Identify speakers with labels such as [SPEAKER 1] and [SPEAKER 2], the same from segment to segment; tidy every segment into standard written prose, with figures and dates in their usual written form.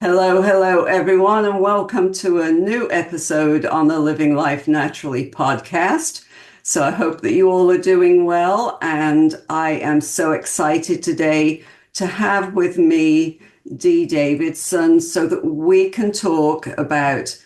[SPEAKER 1] Hello, hello, everyone, and welcome to a new episode on the Living Life Naturally podcast. So I hope that you all are doing well, and I am so excited today to have with me Dee Davidson so that we can talk about,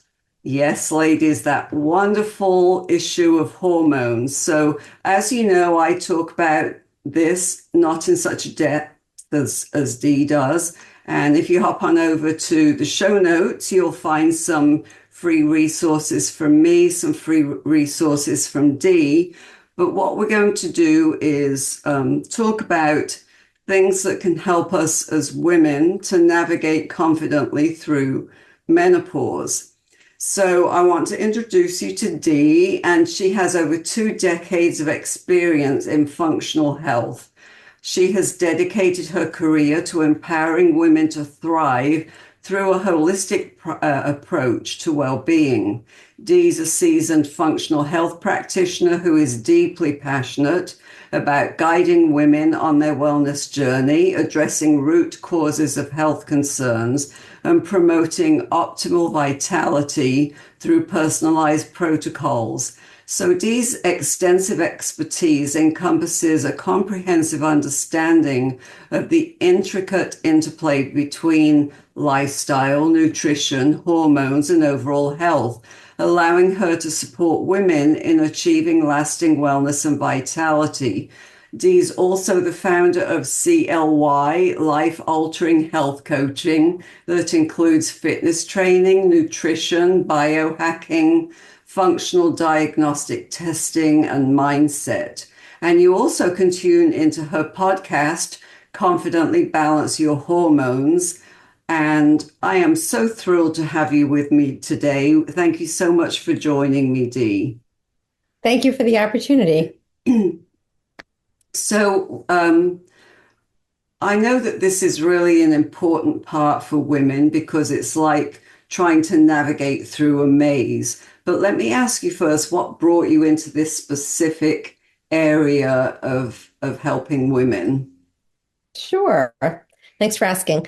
[SPEAKER 1] yes, ladies, that wonderful issue of hormones. So as you know, I talk about this not in such depth as Dee does. And if you hop on over to the show notes, you'll find some free resources from me, some free resources from Dee. But what we're going to do is talk about things that can help us as women to navigate confidently through menopause. So I want to introduce you to Dee, and she has over 2 decades of experience in functional health. She has dedicated her career to empowering women to thrive through a holistic approach to well-being. Dee's a seasoned functional health practitioner who is deeply passionate about guiding women on their wellness journey, addressing root causes of health concerns, and promoting optimal vitality through personalized protocols. So Dee's extensive expertise encompasses a comprehensive understanding of the intricate interplay between lifestyle, nutrition, hormones, and overall health, allowing her to support women in achieving lasting wellness and vitality. Dee's also the founder of CLY, life-altering health coaching, that includes fitness training, nutrition, biohacking, functional diagnostic testing, and mindset. And you also can tune into her podcast, Confidently Balance Your Hormones. And I am so thrilled to have you with me today. Thank you so much for joining me, Dee.
[SPEAKER 2] Thank you for the opportunity.
[SPEAKER 1] So, I know that this is really an important part for women because it's like trying to navigate through a maze. But let me ask you first, what brought you into this specific area of helping women?
[SPEAKER 2] Sure. Thanks for asking.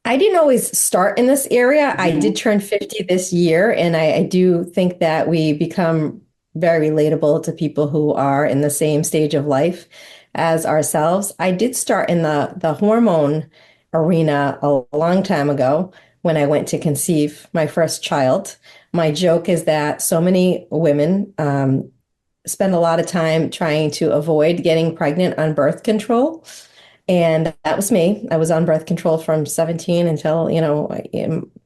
[SPEAKER 2] I didn't always start in this area. I did
[SPEAKER 1] Mhm.
[SPEAKER 2] turn 50 this year, and I do think that we become very relatable to people who are in the same stage of life as ourselves. I did start in the hormone arena a long time ago when I went to conceive my first child. My joke is that so many women spend a lot of time trying to avoid getting pregnant on birth control. And that was me. I was on birth control from 17 until,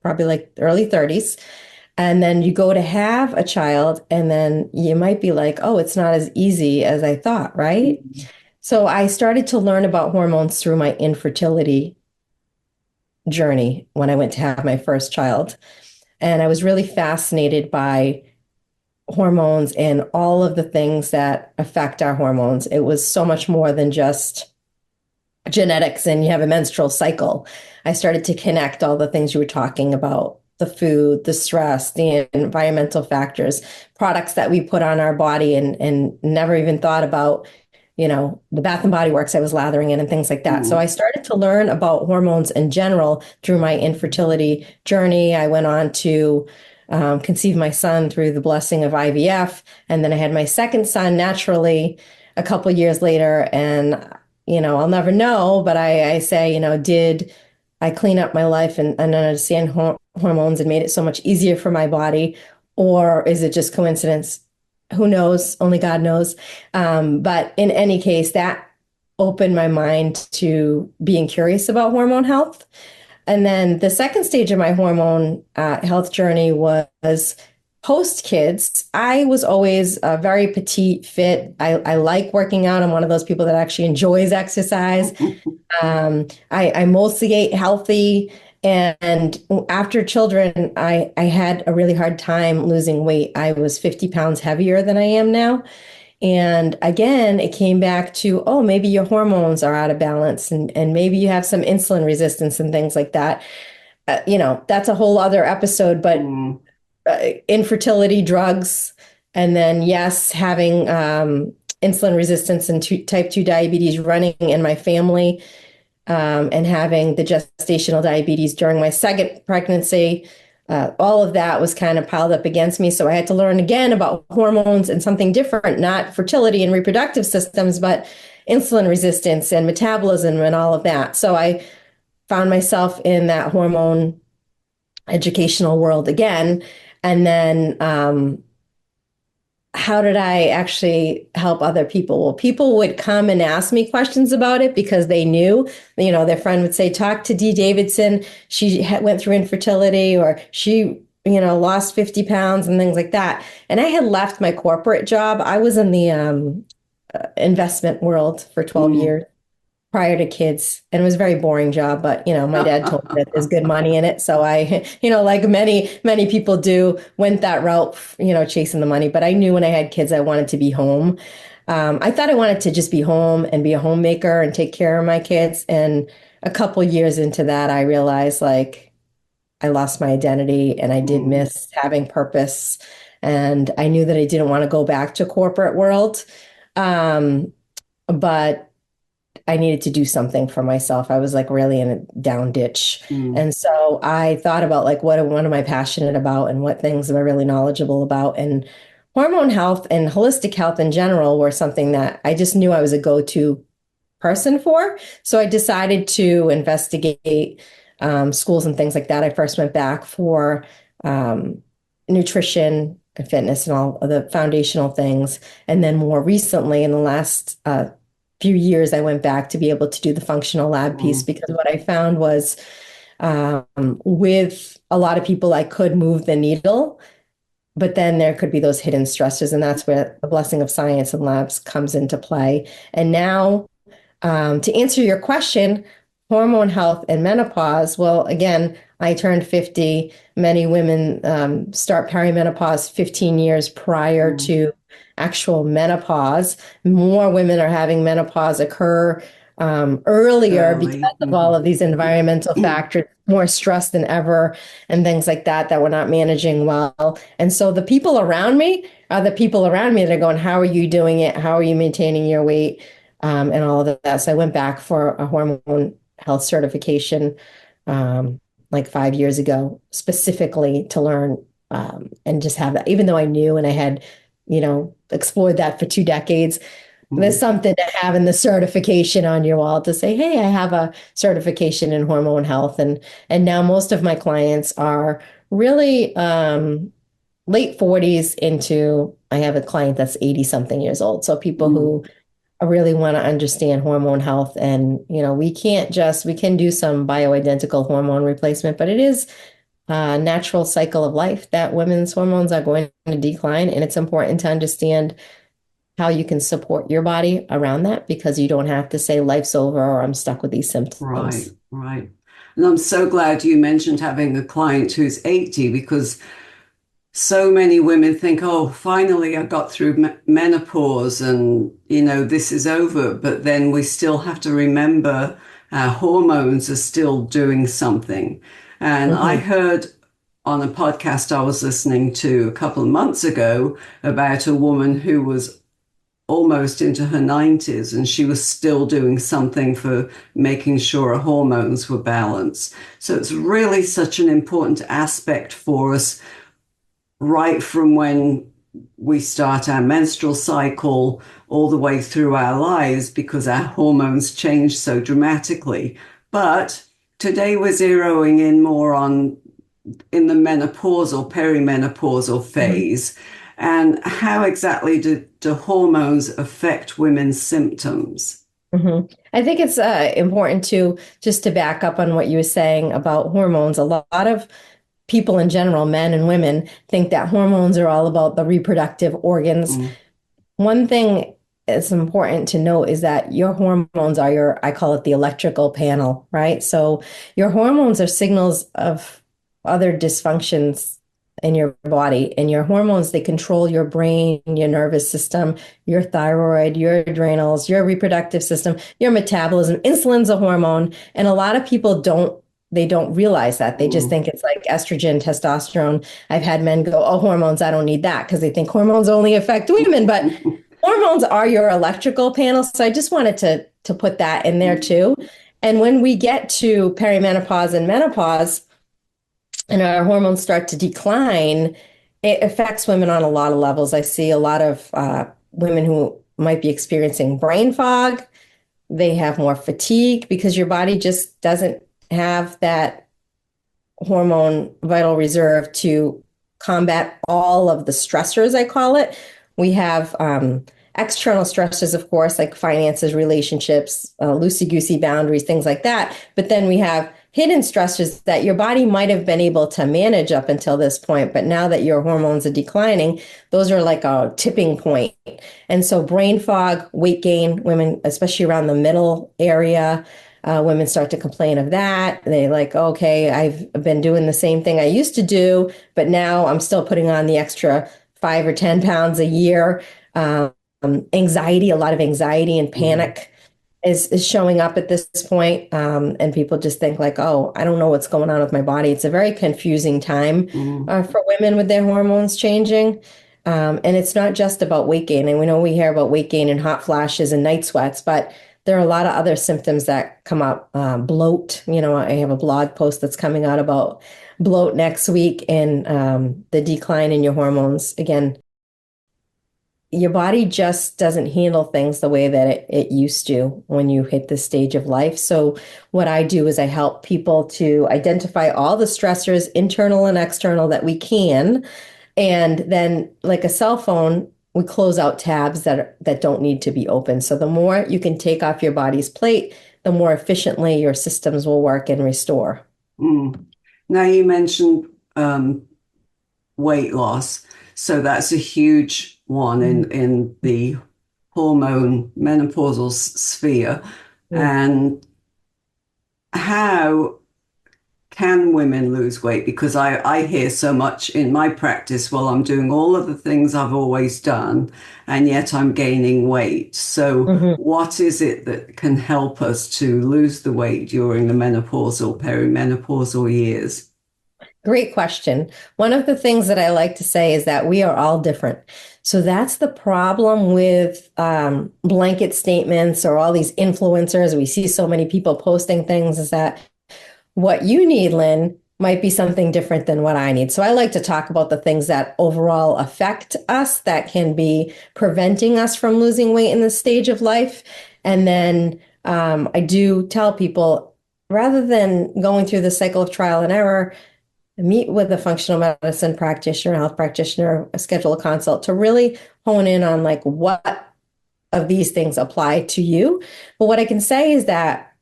[SPEAKER 2] probably like early 30s. And then you go to have a child, and then you might be like, oh, it's not as easy as I thought, right? So I started to learn about hormones through my infertility journey when I went to have my first child. And I was really fascinated by hormones and all of the things that affect our hormones. It was so much more than just genetics and you have a menstrual cycle. I started to connect all the things you were talking about, the food, the stress, the environmental factors, products that we put on our body and never even thought about, the Bath and Body Works I was lathering in and things like that. So I
[SPEAKER 1] Mm.
[SPEAKER 2] started to learn about hormones in general through my infertility journey. I went on to conceive my son through the blessing of IVF. And then I had my second son naturally a couple years later. And I'll never know, but I say, did I clean up my life and understand hormones and made it so much easier for my body? Or is it just coincidence? Who knows? Only God knows. But in any case, that opened my mind to being curious about hormone health. And then the second stage of my hormone health journey was post kids. I was always very petite, fit. I like working out. I'm one of those people that actually enjoys exercise. I mostly ate healthy. And after children, I had a really hard time losing weight. I was 50 pounds heavier than I am now. And again, it came back to, oh, maybe your hormones are out of balance and maybe you have some insulin resistance and things like that. That's a whole other episode, but
[SPEAKER 1] Mm.
[SPEAKER 2] infertility drugs, and then, yes, having insulin resistance and type 2 diabetes running in my family and having the gestational diabetes during my second pregnancy. All of that was kind of piled up against me. So I had to learn again about hormones and something different, not fertility and reproductive systems, but insulin resistance and metabolism and all of that. So I found myself in that hormone educational world again. And then how did I actually help other people? Well, people would come and ask me questions about it because they knew, their friend would say, talk to Dee Davidson. She went through infertility, or she, lost 50 pounds and things like that. And I had left my corporate job. I was in the investment world for 12 years prior to kids, and it was a very boring job, but my dad told me that there's good money in it, so I like many people do, went that route, chasing the money. But I knew when I had kids I wanted to be home. I thought I wanted to just be home and be a homemaker and take care of my kids, and a couple years into that I realized, like, I lost my identity and I did miss having purpose, and I knew that I didn't want to go back to corporate world, but I needed to do something for myself. I was like really in a down ditch. And so I thought about, like, what am I passionate about and what things am I really knowledgeable about? And hormone health and holistic health in general were something that I just knew I was a go-to person for. So I decided to investigate schools and things like that. I first went back for nutrition and fitness and all of the foundational things. And then more recently, in the last few years, I went back to be able to do the functional lab piece, because what I found was with a lot of people, I could move the needle, but then there could be those hidden stressors. And that's where the blessing of science and labs comes into play. And now, to answer your question, hormone health and menopause. Well, again, I turned 50. Many women start perimenopause 15 years prior to actual menopause. More women are having menopause occur earlier because of all of these environmental factors, more stress than ever, and things like that we're not managing well. And so the people around me are the people around me that are going, how are you doing it? How are you maintaining your weight? And all of that. So I went back for a hormone health certification like 5 years ago, specifically to learn and just have that, even though I knew and I had, explored that for 2 decades. There's something to having the certification on your wall to say, hey, I have a certification in hormone health. And now most of my clients are really late 40s into, I have a client that's 80 something years old. So people who really want to understand hormone health. And, we can do some bioidentical hormone replacement, but it is a natural cycle of life that women's hormones are going to decline. And it's important to understand how you can support your body around that, because you don't have to say life's over or I'm stuck with these symptoms.
[SPEAKER 1] Right. And I'm so glad you mentioned having a client who's 80, because so many women think, oh, finally I got through menopause and, this is over. But then we still have to remember our hormones are still doing something. And I heard on a podcast I was listening to a couple of months ago about a woman who was almost into her 90s and she was still doing something for making sure her hormones were balanced. So it's really such an important aspect for us right from when we start our menstrual cycle all the way through our lives, because our hormones change so dramatically. But today we're zeroing in more in the menopausal, perimenopausal phase. And how exactly do hormones affect women's symptoms?
[SPEAKER 2] I think it's important to just to back up on what you were saying about hormones. A lot of people in general, men and women, think that hormones are all about the reproductive organs. One thing it's important to note is that your hormones are I call it the electrical panel, right? So your hormones are signals of other dysfunctions in your body, and your hormones, they control your brain, your nervous system, your thyroid, your adrenals, your reproductive system, your metabolism. Insulin's a hormone, and a lot of people don't realize that. They just think it's like estrogen, testosterone. I've had men go, oh, hormones, I don't need that, because they think hormones only affect women, but hormones are your electrical panel. So I just wanted to put that in there too. And when we get to perimenopause and menopause and our hormones start to decline, it affects women on a lot of levels. I see a lot of women who might be experiencing brain fog. They have more fatigue because your body just doesn't have that hormone vital reserve to combat all of the stressors, I call it. We have external stressors, of course, like finances, relationships, loosey-goosey boundaries, things like that. But then we have hidden stressors that your body might have been able to manage up until this point. But now that your hormones are declining, those are like a tipping point. And so brain fog, weight gain, women, especially around the middle area, women start to complain of that. They like, okay, I've been doing the same thing I used to do, but now I'm still putting on the extra 5 or 10 pounds a year. Anxiety, a lot of anxiety and panic is showing up at this point. And people just think like, oh, I don't know what's going on with my body. It's a very confusing time for women with their hormones changing. And it's not just about weight gain. And we know we hear about weight gain and hot flashes and night sweats, but there are a lot of other symptoms that come up. Bloat, I have a blog post that's coming out about bloat next week and the decline in your hormones. Again, your body just doesn't handle things the way that it used to when you hit this stage of life. So what I do is I help people to identify all the stressors, internal and external, that we can. And then like a cell phone, we close out tabs that don't need to be open. So the more you can take off your body's plate, the more efficiently your systems will work and restore.
[SPEAKER 1] Now you mentioned weight loss. So that's a huge one in the hormone menopausal sphere. And how can women lose weight? Because I hear so much in my practice, well, I'm doing all of the things I've always done, and yet I'm gaining weight. So what is it that can help us to lose the weight during the menopausal, perimenopausal years?
[SPEAKER 2] Great question. One of the things that I like to say is that we are all different. So that's the problem with blanket statements or all these influencers. We see so many people posting things, is that what you need, Lynn, might be something different than what I need. So I like to talk about the things that overall affect us that can be preventing us from losing weight in this stage of life. And then I do tell people, rather than going through the cycle of trial and error, meet with a functional medicine practitioner, health practitioner, schedule a consult to really hone in on like what of these things apply to you. But what I can say is that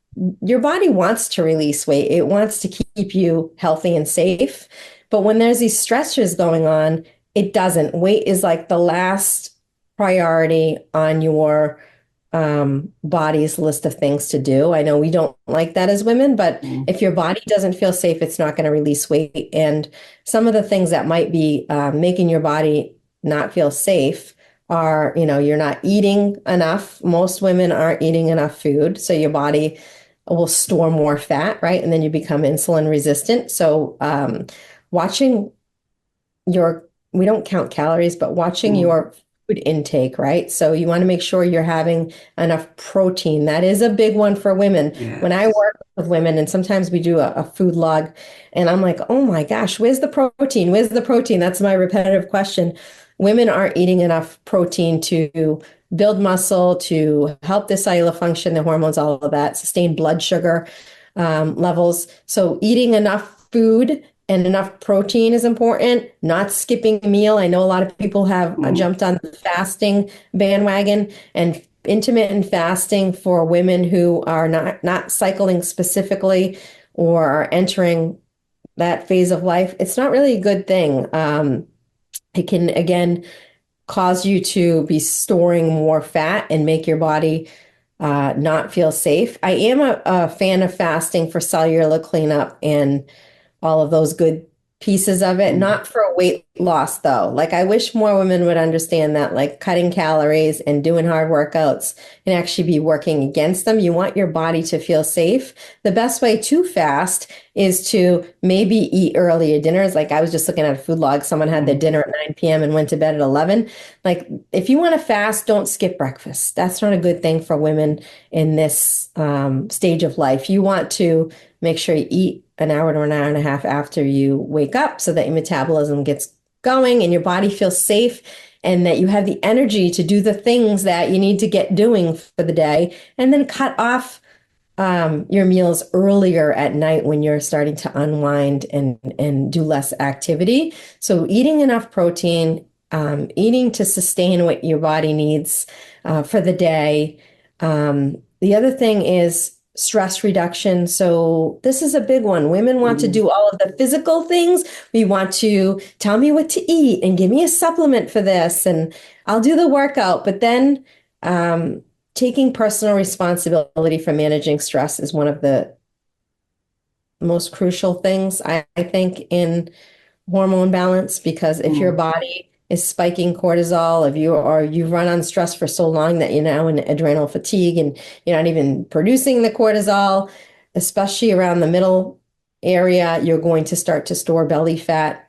[SPEAKER 2] your body wants to release weight. It wants to keep you healthy and safe. But when there's these stressors going on, it doesn't. Weight is like the last priority on your body's list of things to do. I know we don't like that as women, but if your body doesn't feel safe, it's not going to release weight. And some of the things that might be making your body not feel safe are, you're not eating enough. Most women aren't eating enough food. So your body will store more fat, right? And then you become insulin resistant. So watching we don't count calories, but watching your food intake, right? So you want to make sure you're having enough protein. That is a big one for women.
[SPEAKER 1] Yes.
[SPEAKER 2] When I work with women, and sometimes we do a food log, and I'm like, oh my gosh, where's the protein? Where's the protein? That's my repetitive question. Women aren't eating enough protein to build muscle, to help the cellular function, the hormones, all of that, sustain blood sugar levels. So eating enough food and enough protein is important. Not skipping a meal. I know a lot of people have jumped on the fasting bandwagon, and intermittent fasting for women who are not cycling specifically or are entering that phase of life. It's not really a good thing. It can, again, cause you to be storing more fat and make your body not feel safe. I am a fan of fasting for cellular cleanup and all of those good pieces of it, not for weight loss though. Like I wish more women would understand that like cutting calories and doing hard workouts can actually be working against them. You want your body to feel safe. The best way to fast is to maybe eat earlier dinners. Like I was just looking at a food log. Someone had their dinner at 9 p.m. and went to bed at 11. Like if you want to fast, don't skip breakfast. That's not a good thing for women in this stage of life. You want to make sure you eat an hour to an hour and a half after you wake up so that your metabolism gets going and your body feels safe and that you have the energy to do the things that you need to get doing for the day, and then cut off your meals earlier at night when you're starting to unwind and do less activity. So eating enough protein, eating to sustain what your body needs for the day. The other thing is stress reduction. So this is a big one. Women want to do all of the physical things. We want to tell me what to eat and give me a supplement for this, and I'll do the workout. But then taking personal responsibility for managing stress is one of the most crucial things, I think, in hormone balance, because if your body is spiking cortisol, if you've run on stress for so long that you're now in adrenal fatigue and you're not even producing the cortisol, especially around the middle area, you're going to start to store belly fat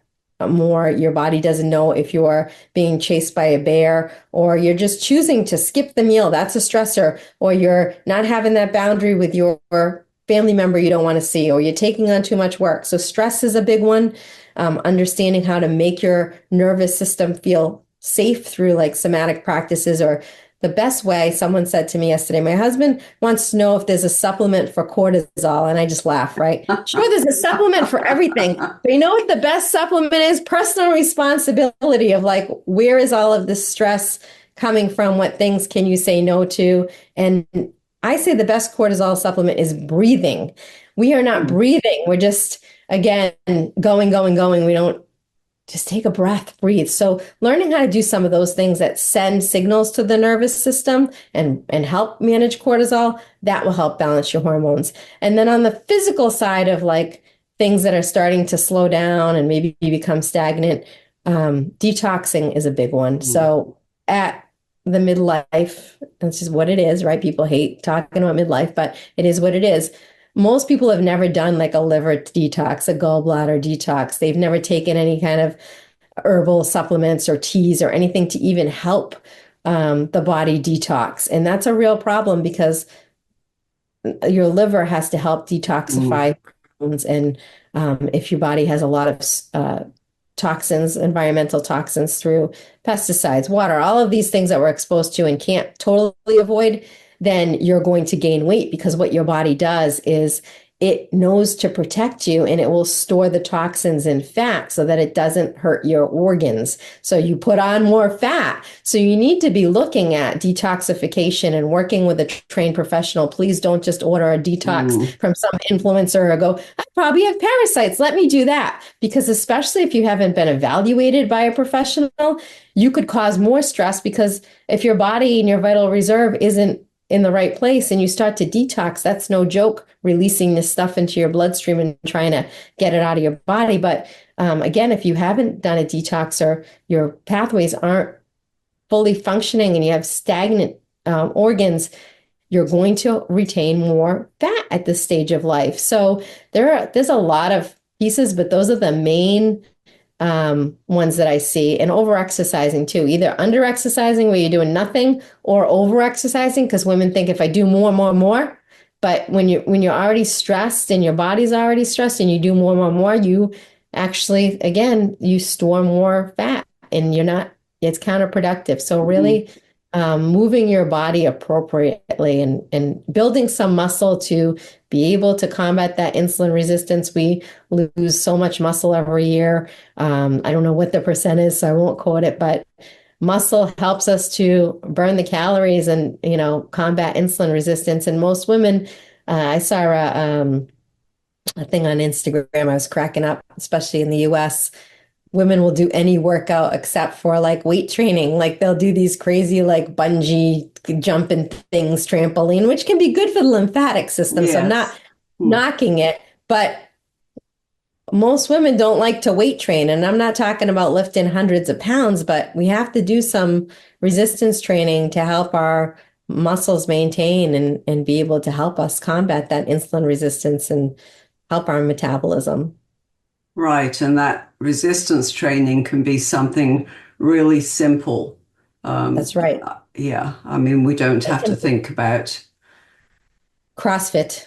[SPEAKER 2] more. Your body doesn't know if you're being chased by a bear or you're just choosing to skip the meal. That's a stressor. Or you're not having that boundary with your family member you don't want to see, or you're taking on too much work. So stress is a big one. Understanding how to make your nervous system feel safe through like somatic practices, or the best way, someone said to me yesterday, my husband wants to know if there's a supplement for cortisol. And I just laugh, right? Sure, there's a supplement for everything. But you know what the best supplement is? Personal responsibility of like, where is all of this stress coming from? What things can you say no to? And I say the best cortisol supplement is breathing. We are not breathing. We're just, again, going. We don't just take a breath, breathe. So learning how to do some of those things that send signals to the nervous system and help manage cortisol, that will help balance your hormones. And then on the physical side of like things that are starting to slow down and maybe become stagnant, detoxing is a big one. So at the midlife, that's just what it is, right? People hate talking about midlife, but it is what it is. Most people have never done like a liver detox, a gallbladder detox. They've never taken any kind of herbal supplements or teas or anything to even help the body detox. And that's a real problem because your liver has to help detoxify hormones. And if your body has a lot of toxins, environmental toxins through pesticides, water, all of these things that we're exposed to and can't totally avoid, then you're going to gain weight, because what your body does is it knows to protect you and it will store the toxins in fat so that it doesn't hurt your organs. So you put on more fat. So you need to be looking at detoxification and working with a trained professional. Please don't just order a detox from some influencer or go, I probably have parasites. Let me do that. Because especially if you haven't been evaluated by a professional, you could cause more stress, because if your body and your vital reserve isn't in the right place and you start to detox, that's no joke, releasing this stuff into your bloodstream and trying to get it out of your body. But again, if you haven't done a detox or your pathways aren't fully functioning and you have stagnant organs, you're going to retain more fat at this stage of life. So there's a lot of pieces, but those are the main ones that I see. And over exercising too, either under exercising where you're doing nothing, or over exercising, because women think if I do more. But when you're already stressed and your body's already stressed and you do more, you actually, again, you store more fat and it's counterproductive. So really moving your body appropriately and building some muscle to be able to combat that insulin resistance. We lose so much muscle every year. I don't know what the percent is, so I won't quote it, but muscle helps us to burn the calories and, combat insulin resistance. And most women, I saw a thing on Instagram, I was cracking up, especially in the US. Women will do any workout except for like weight training. Like they'll do these crazy like bungee jumping things, trampoline, which can be good for the lymphatic system. Yes. So I'm not knocking it, but most women don't like to weight train. And I'm not talking about lifting hundreds of pounds, but we have to do some resistance training to help our muscles maintain and be able to help us combat that insulin resistance and help our metabolism.
[SPEAKER 1] Right. And that resistance training can be something really simple.
[SPEAKER 2] That's right.
[SPEAKER 1] Yeah. I mean, we don't
[SPEAKER 2] It
[SPEAKER 1] have to
[SPEAKER 2] can be
[SPEAKER 1] think about.
[SPEAKER 2] CrossFit,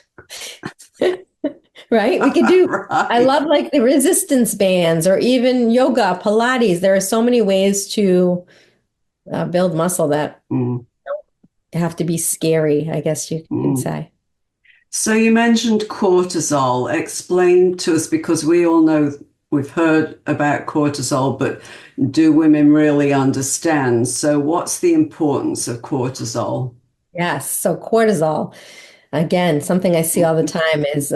[SPEAKER 2] right? We could do, I
[SPEAKER 1] Right.
[SPEAKER 2] love like the resistance bands or even yoga, Pilates. There are so many ways to build muscle that
[SPEAKER 1] Mm,
[SPEAKER 2] have to be scary, I guess you can
[SPEAKER 1] mm.
[SPEAKER 2] say.
[SPEAKER 1] So you mentioned cortisol. Explain to us, because we all know we've heard about cortisol, but do women really understand? So what's the importance of cortisol?
[SPEAKER 2] Yes. So cortisol, again, something I see all the time is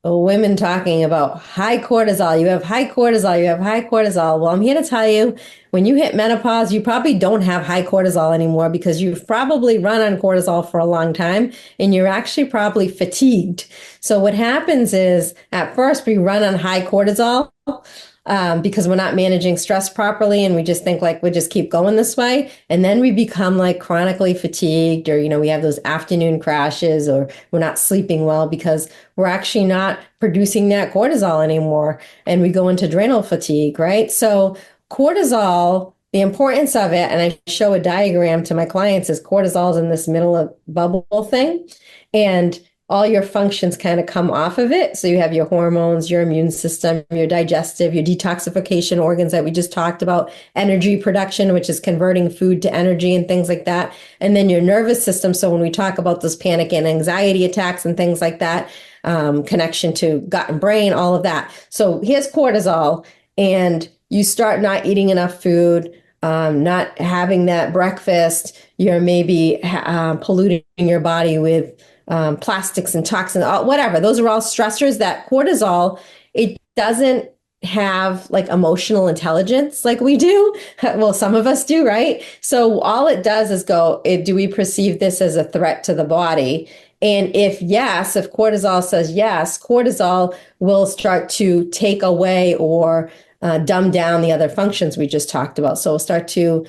[SPEAKER 2] women talking about high cortisol. You have high cortisol. You have high cortisol. Well, I'm here to tell you, when you hit menopause, you probably don't have high cortisol anymore because you've probably run on cortisol for a long time and you're actually probably fatigued. So what happens is at first we run on high cortisol because we're not managing stress properly and we just think like we just keep going this way. And then we become like chronically fatigued or, we have those afternoon crashes or we're not sleeping well because we're actually not producing that cortisol anymore. And we go into adrenal fatigue, right? So cortisol, the importance of it, and I show a diagram to my clients, is cortisol is in this middle of bubble thing. And all your functions kind of come off of it. So you have your hormones, your immune system, your digestive, your detoxification organs that we just talked about, energy production, which is converting food to energy and things like that. And then your nervous system. So when we talk about those panic and anxiety attacks and things like that, connection to gut and brain, all of that. So here's cortisol, and you start not eating enough food, not having that breakfast, you're maybe polluting your body with plastics and toxins, whatever. Those are all stressors that cortisol, it doesn't have like emotional intelligence like we do. Well, some of us do, right? So all it does is go, do we perceive this as a threat to the body? And if yes, if cortisol says yes, cortisol will start to take away or dumb down the other functions we just talked about. So it'll start to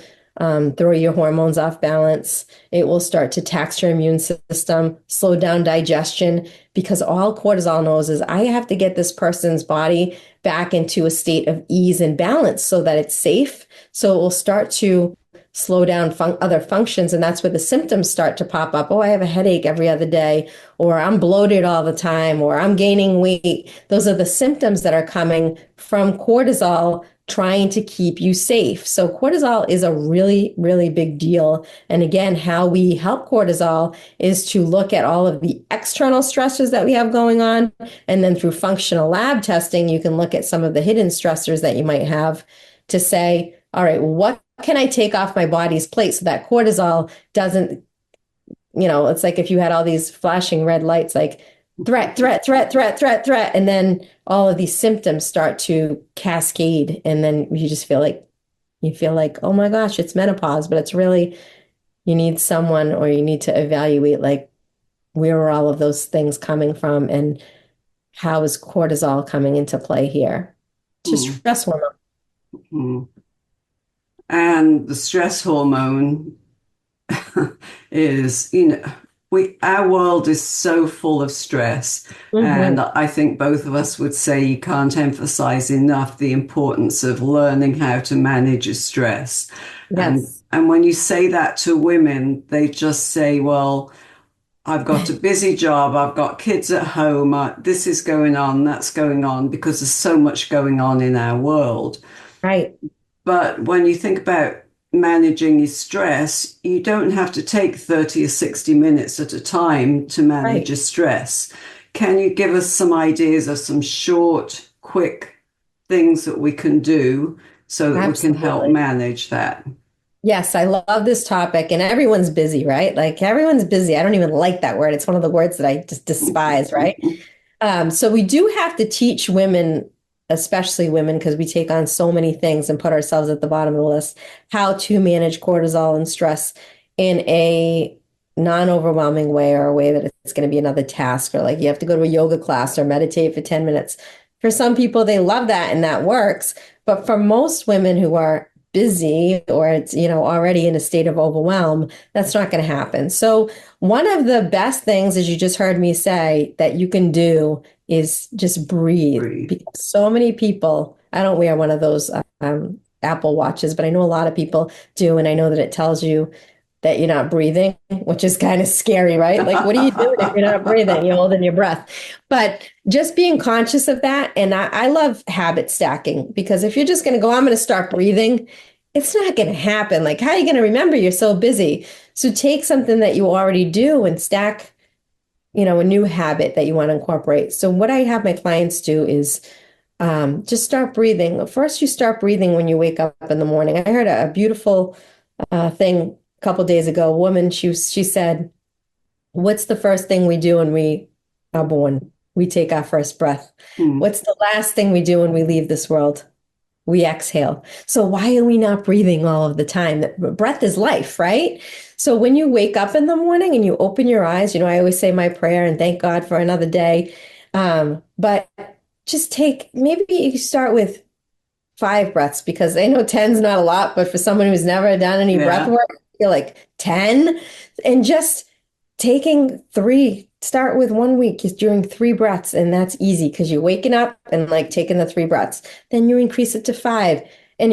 [SPEAKER 2] throw your hormones off balance. It will start to tax your immune system, slow down digestion, because all cortisol knows is I have to get this person's body back into a state of ease and balance so that it's safe. So it will start to slow down other functions. And that's where the symptoms start to pop up. Oh, I have a headache every other day, or I'm bloated all the time, or I'm gaining weight. Those are the symptoms that are coming from cortisol trying to keep you safe. So cortisol is a really, really big deal. And again, how we help cortisol is to look at all of the external stressors that we have going on. And then through functional lab testing, you can look at some of the hidden stressors that you might have to say, all right, what can I take off my body's plate so that cortisol doesn't, it's like if you had all these flashing red lights, like threat, threat, threat, threat, threat, threat. And then all of these symptoms start to cascade. And then you feel like, oh my gosh, it's menopause, but it's really, you need someone or you need to evaluate like where are all of those things coming from and how is cortisol coming into play here? To
[SPEAKER 1] Mm,
[SPEAKER 2] stress hormone.
[SPEAKER 1] mm. And the stress hormone is, our world is so full of stress. And
[SPEAKER 2] Mm-hmm.
[SPEAKER 1] I think both of us would say you can't emphasize enough the importance of learning how to manage your stress. And
[SPEAKER 2] Yes.
[SPEAKER 1] and when you say that to women, they just say, well, I've got a busy job, I've got kids at home, this is going on, that's going on, because there's so much going on in our world.
[SPEAKER 2] Right.
[SPEAKER 1] But when you think about managing your stress, you don't have to take 30 or 60 minutes at a time to manage
[SPEAKER 2] Right.
[SPEAKER 1] your stress. Can you give us some ideas of some short, quick things that we can do so that we can help
[SPEAKER 2] Absolutely.
[SPEAKER 1] manage that?
[SPEAKER 2] Yes, I love this topic, and everyone's busy, right? Like everyone's busy. I don't even like that word. It's one of the words that I just despise, right? So we do have to teach women, especially women, because we take on so many things and put ourselves at the bottom of the list, how to manage cortisol and stress in a non-overwhelming way or a way that it's going to be another task, or like you have to go to a yoga class or meditate for 10 minutes. For some people, they love that and that works. But for most women who are busy or it's, already in a state of overwhelm, that's not going to happen. So one of the best things, as you just heard me say, that you can do is just breathe.
[SPEAKER 1] Breathe.
[SPEAKER 2] Because so many people, I don't wear one of those Apple watches, but I know a lot of people do. And I know that it tells you that you're not breathing, which is kind of scary, right? Like, what are you doing if you're not breathing? You're holding your breath. But just being conscious of that. And I love habit stacking, because if you're just going to go, I'm going to start breathing, it's not going to happen. Like, how are you going to remember? You're so busy. So take something that you already do and stack, a new habit that you want to incorporate. So what I have my clients do is just start breathing. First, you start breathing when you wake up in the morning. I heard a beautiful thing a couple days ago. A woman, she said, "What's the first thing we do when we are born? We take our first breath. What's the last thing we do when we leave this world? We exhale." So why are we not breathing all of the time? Breath is life, right? So when you wake up in the morning and you open your eyes, I always say my prayer and thank God for another day. But just maybe you start with 5 breaths, because I know 10's not a lot, but for someone who's never done any breath work, I feel like 10, and just taking 3, start with 1 week, is doing 3 breaths. And that's easy because you're waking up and like taking the 3 breaths. Then you increase it to 5. And,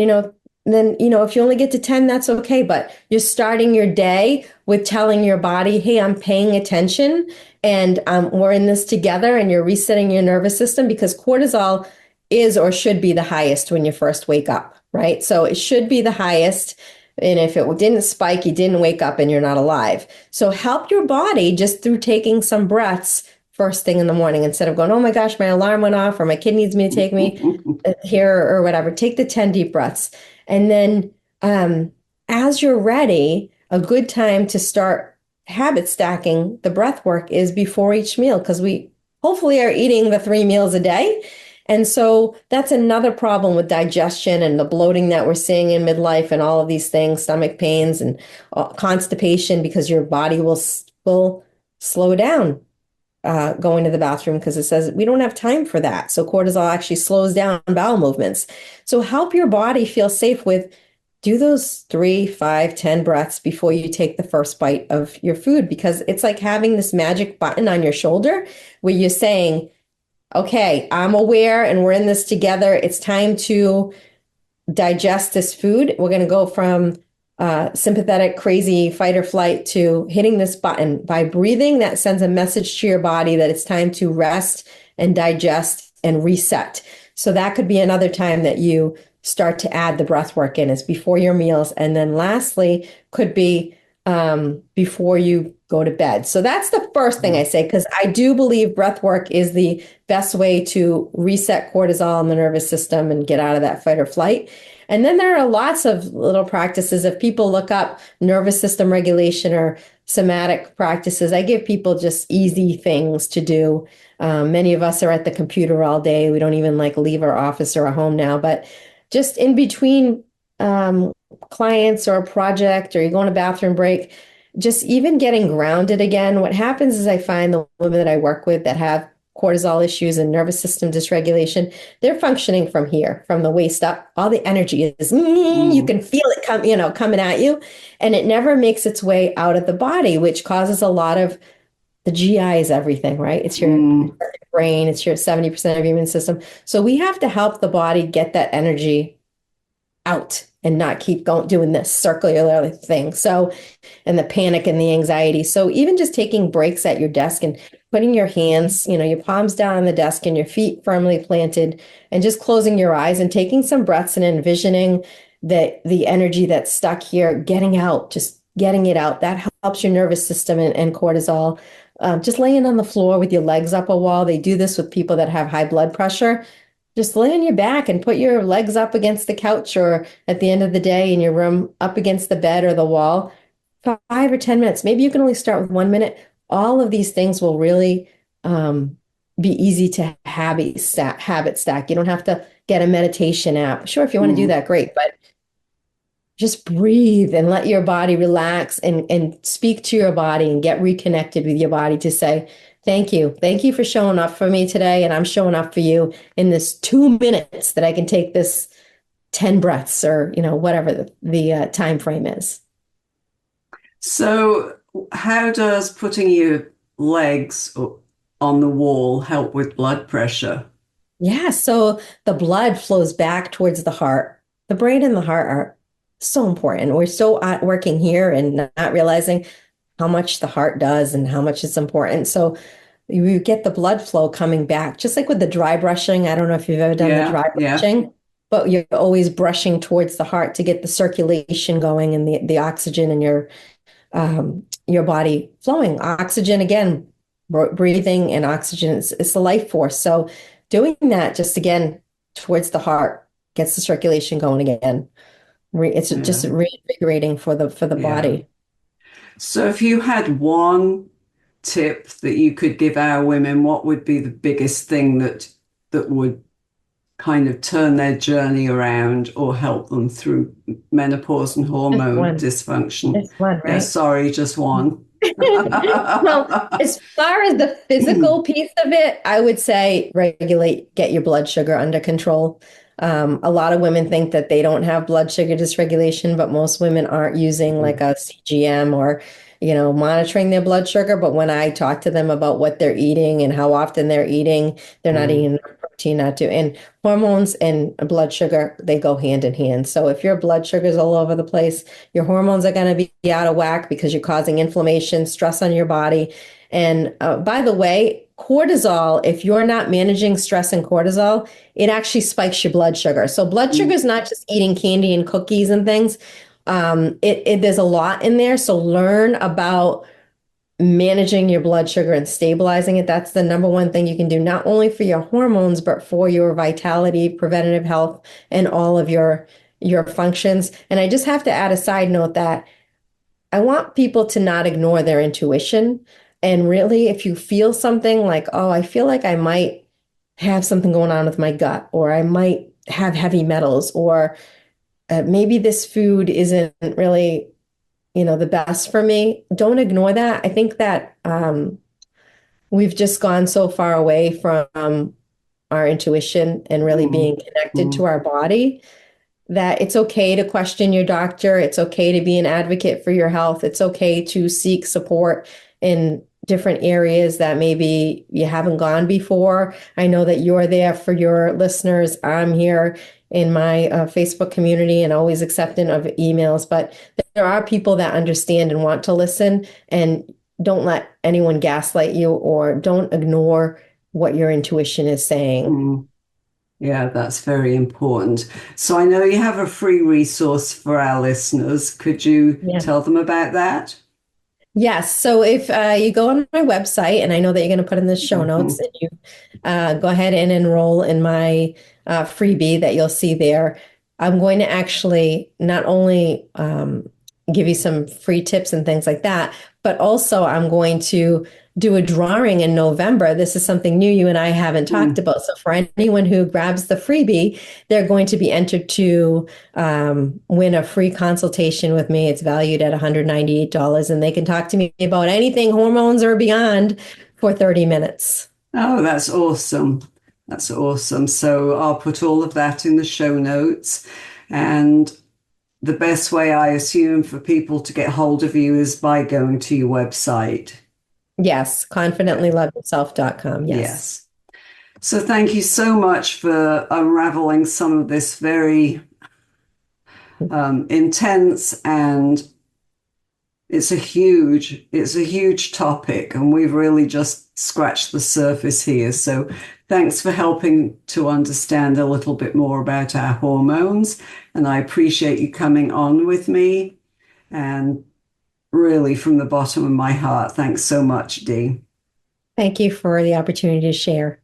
[SPEAKER 2] then, if you only get to 10, that's okay. But you're starting your day with telling your body, hey, I'm paying attention and we're in this together, and you're resetting your nervous system, because cortisol is or should be the highest when you first wake up, right? So it should be the highest. And if it didn't spike, you didn't wake up and you're not alive. So help your body just through taking some breaths first thing in the morning, instead of going, oh my gosh, my alarm went off, or my kid needs me to take me here or whatever. Take the 10 deep breaths. And then as you're ready, a good time to start habit stacking the breath work is before each meal, because we hopefully are eating the 3 meals a day. And so that's another problem with digestion and the bloating that we're seeing in midlife and all of these things, stomach pains and constipation, because your body will slow down going to the bathroom, because it says we don't have time for that. So cortisol actually slows down bowel movements. So help your body feel safe with, do those 3, 5, 10 breaths before you take the first bite of your food, because it's like having this magic button on your shoulder where you're saying, okay, I'm aware and we're in this together. It's time to digest this food. We're going to go from sympathetic, crazy fight or flight to hitting this button. By breathing, that sends a message to your body that it's time to rest and digest and reset. So that could be another time that you start to add the breath work in, is before your meals. And then lastly, could be before you go to bed. So that's the first thing I say, because I do believe breath work is the best way to reset cortisol in the nervous system and get out of that fight or flight. And then there are lots of little practices. If people look up nervous system regulation or somatic practices, I give people just easy things to do. Many of us are at the computer all day. We don't even leave our office or our home now, but just in between clients or a project, or you go on a bathroom break, just even getting grounded again. What happens is I find the women that I work with that have cortisol issues and nervous system dysregulation, they're functioning from here, from the waist up. All the energy is, you can feel it coming at you, and it never makes its way out of the body, which causes a lot of, the GI is everything, right? It's your brain, it's your 70% of your immune system. So we have to help the body get that energy out and not keep doing this circular thing. So, and the panic and the anxiety. So even just taking breaks at your desk and putting your hands, your palms down on the desk and your feet firmly planted, and just closing your eyes and taking some breaths and envisioning that the energy that's stuck here, getting out, just getting it out. That helps your nervous system and cortisol. Just laying on the floor with your legs up a wall. They do this with people that have high blood pressure. Just lay on your back and put your legs up against the couch, or at the end of the day in your room, up against the bed or the wall, 5 or 10 minutes. Maybe you can only start with 1 minute. All of these things will really be easy to habit stack. You don't have to get a meditation app. Sure, if you want to do that, great. But just breathe and let your body relax, and speak to your body and get reconnected with your body to say, thank you. Thank you for showing up for me today. And I'm showing up for you in this 2 minutes that I can take this 10 breaths or, whatever the time frame is.
[SPEAKER 1] So how does putting your legs on the wall help with blood pressure?
[SPEAKER 2] Yeah, so the blood flows back towards the heart. The brain and the heart are so important. We're so working here and not realizing how much the heart does and how much it's important. So you get the blood flow coming back, just like with the dry brushing. I don't know if you've ever done the
[SPEAKER 1] Yeah,
[SPEAKER 2] dry
[SPEAKER 1] yeah.
[SPEAKER 2] brushing, but you're always brushing towards the heart to get the circulation going and the oxygen in your body flowing. Oxygen, again, breathing and oxygen is the life force. So doing that just again towards the heart gets the circulation going again. It's just
[SPEAKER 1] Yeah,
[SPEAKER 2] reinvigorating for the
[SPEAKER 1] yeah.
[SPEAKER 2] body.
[SPEAKER 1] So if you had one tip that you could give our women, what would be the biggest thing that would kind of turn their journey around or help them through menopause and
[SPEAKER 2] Just
[SPEAKER 1] hormone
[SPEAKER 2] one.
[SPEAKER 1] dysfunction?
[SPEAKER 2] Just one,
[SPEAKER 1] Yeah,
[SPEAKER 2] right?
[SPEAKER 1] sorry, just one.
[SPEAKER 2] Well, as far as the physical piece of it, I would say get your blood sugar under control. A lot of women think that they don't have blood sugar dysregulation, but most women aren't using like a CGM or, monitoring their blood sugar. But when I talk to them about what they're eating and how often they're eating, they're not eating enough protein, not to. And hormones and blood sugar, they go hand in hand. So if your blood sugar is all over the place, your hormones are going to be out of whack because you're causing inflammation, stress on your body. And by the way, cortisol, if you're not managing stress and cortisol, it actually spikes your blood sugar. So blood sugar is not just eating candy and cookies and things. There's a lot in there. So learn about managing your blood sugar and stabilizing it. That's the number one thing you can do, not only for your hormones, but for your vitality, preventative health, and all of your functions. And I just have to add a side note that I want people to not ignore their intuition. And really, if you feel something like, oh, I feel like I might have something going on with my gut, or I might have heavy metals, or maybe this food isn't really, the best for me, don't ignore that. I think that we've just gone so far away from our intuition and really
[SPEAKER 1] Mm,
[SPEAKER 2] being connected to
[SPEAKER 1] mm,
[SPEAKER 2] our body that it's okay to question your doctor. It's okay to be an advocate for your health. It's okay to seek support in different areas that maybe you haven't gone before. I know that you're there for your listeners. I'm here in my Facebook community and always accepting of emails, but there are people that understand and want to listen, and don't let anyone gaslight you or don't ignore what your intuition is saying.
[SPEAKER 1] mm. Yeah, that's very important. So I know you have a free resource for our listeners. Could you
[SPEAKER 2] Yeah.
[SPEAKER 1] tell them about that?
[SPEAKER 2] Yes. So if you go on my website, and I know that you're going to put in the show notes,
[SPEAKER 1] Mhm.
[SPEAKER 2] and you go ahead and enroll in my freebie that you'll see there, I'm going to actually not only give you some free tips and things like that, but also I'm going to do a drawing in November. This is something new you and I haven't talked
[SPEAKER 1] Mm.
[SPEAKER 2] about. So for anyone who grabs the freebie, they're going to be entered to win a free consultation with me. It's valued at $198, and they can talk to me about anything hormones or beyond for 30 minutes.
[SPEAKER 1] Oh, that's awesome. That's awesome. So I'll put all of that in the show notes. And the best way, I assume, for people to get hold of you is by going to your website.
[SPEAKER 2] Yes, confidentlyloveyourself.com. Yes.
[SPEAKER 1] Yes. So thank you so much for unraveling some of this very intense, and it's a huge topic, and we've really just scratched the surface here. So thanks for helping to understand a little bit more about our hormones. And I appreciate you coming on with me. And really, from the bottom of my heart, thanks so much, Dee.
[SPEAKER 2] Thank you for the opportunity to share.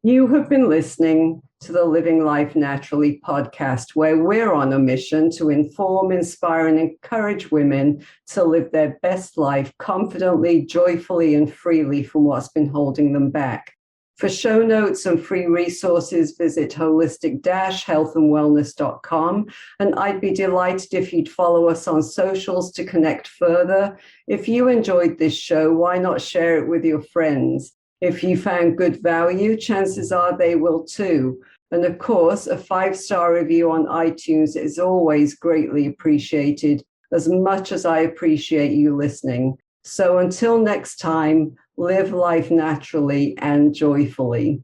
[SPEAKER 1] You have been listening to the Living Life Naturally podcast, where we're on a mission to inform, inspire, and encourage women to live their best life confidently, joyfully, and freely from what's been holding them back. For show notes and free resources, visit holistic-healthandwellness.com. And I'd be delighted if you'd follow us on socials to connect further. If you enjoyed this show, why not share it with your friends? If you found good value, chances are they will too. And of course, a 5-star review on iTunes is always greatly appreciated, as much as I appreciate you listening. So until next time, live life naturally and joyfully.